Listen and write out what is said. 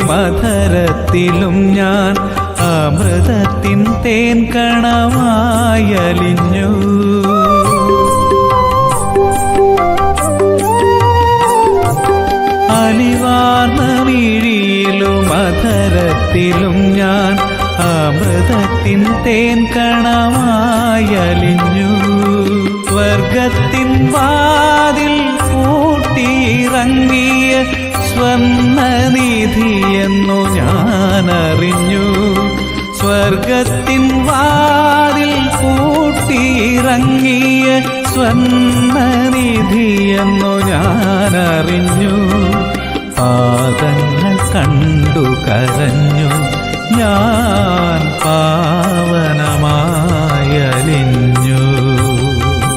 അധരത്തിലും ഞാൻ അമൃതത്തിൻ തേൻ കണമായലിഞ്ഞു. അലിവാർന്ന മിഴിയിലും അധരത്തിലും ഞാൻ അമൃതത്തിൻ തേൻ കണമായലിഞ്ഞു. സ്വർഗത്തിൻ വാതിൽ പൂട്ടിയിറങ്ങിയ സ്വർണ്ണനിധിയെന്നു ഞാനറിഞ്ഞു. സ്വർഗത്തിൻ വാതിൽ പൂട്ടിയിറങ്ങിയ സ്വർണ്ണനിധിയെന്നു ഞാനറിഞ്ഞു. പാദങ്ങൾ കണ്ടു കരഞ്ഞു ഞാൻ പാവനമായലിഞ്ഞു.